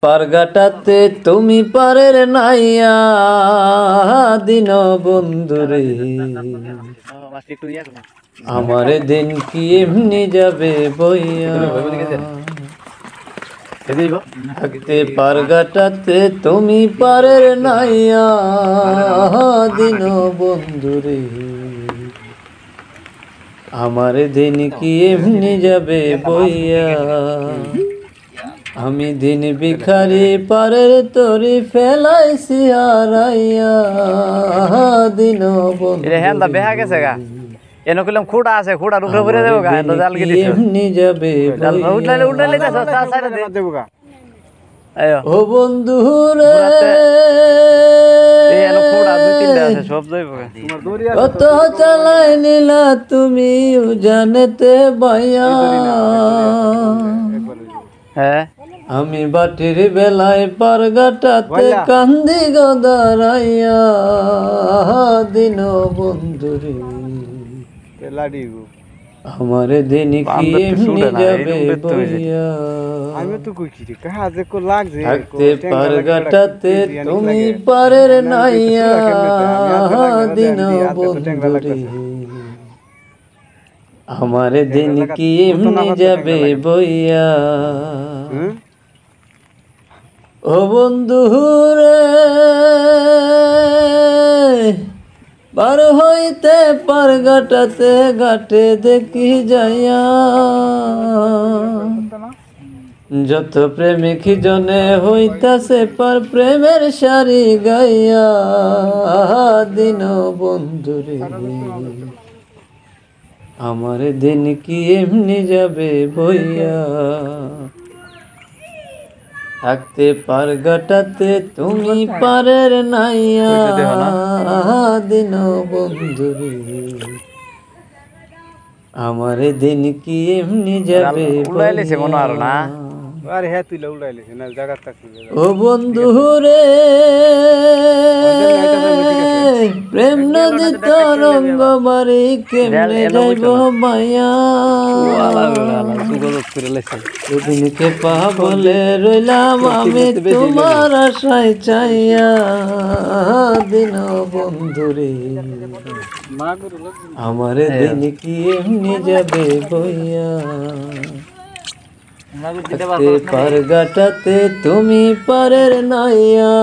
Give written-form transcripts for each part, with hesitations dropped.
পারগাটাতে তুমি পারের নাইয়া দিন বন্ধুরে আমারে দিন কি এমনি যাবে বইয়া থাকতে পারগাটাতে তুমি পারের নাইয়া দিন বন্ধুরে আমারে দিন কি এমনি যাবে বইয়া আমি দিন ভিখারি পারের তরি ফেলাইছি হারাইয়া দিন বন্ধু রে হেন্দা বেহা গেছে গা এনো কইলাম খুঁড়া আছে খুঁড়ার উপরে পড়ে দেবো গা এনো জাল গিয়ে দিছো এমনি যাবে জাল উঠলে তা সাইডে দে দেবো গা আয়ো ও বন্ধু রে এই এনো খুঁড়া দুই তিনটা আছে সব যাইবো গা তোমার দড়ি আছে কত চালাই নিলা তুমি জানেতে বাইয়া হ্যাঁ আমি বাটির বেলায় পারগাটাতে কান্দি গদারাইয়া দিন বন্ধুরে আমারে দিন কি এমনি যাবে বইয়া আমি তো কই কি কাজে কো লাগছে থাকতে পারগাটাতে তুমি পারের নাইয়া দিন বন্ধুরে আমারে দিন কি এমনি যাবে বইয়া ও বন্ধু রে পার হইতে পারগাটাতে ঘাটে দেখি যাইয়া যত প্রেমিক জনে হইতাছে পার প্রেমের সারি গাইয়া দিন বন্ধুরে আমার দিন কি এমনি যাবে বইয়া থাকতে পারগাটাতে তুমি পারের নাইয়া দিন বন্ধুরে আমার দিন কি এমনি যাবে উড়াইলেছে মনে আর না আরে হ্যাঁ তুই উড়াইলেছে না জায়গা থাকছে ও বন্ধু রে প্রেম নদী তরঙ্গ বাড়ি কেমনে যাইব মায়া সেদিনকে পা বলে রইলাম আমি তোমার আশায় চাইয়া দিন বন্ধুরে আমার দিন কি এমনি যাবে বইয়া পারগাটাতে তুমি পারের নাইয়া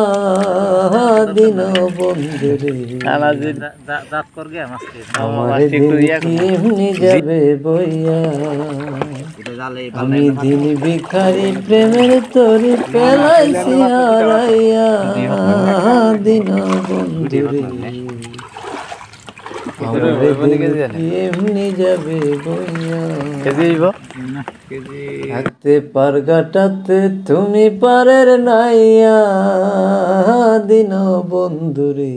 দিন বন্ধুরে আমার দিন কি এমনি যাবে বইয়া আমি দিন ভিখারি প্রেমের তরি ফেলাইছি হারাইয়া দিন বন্ধুরে এমনি যাবে বইয়া থাকতে পারগাটাতে তুমি পারের নাইয়া দিন বন্ধুরে।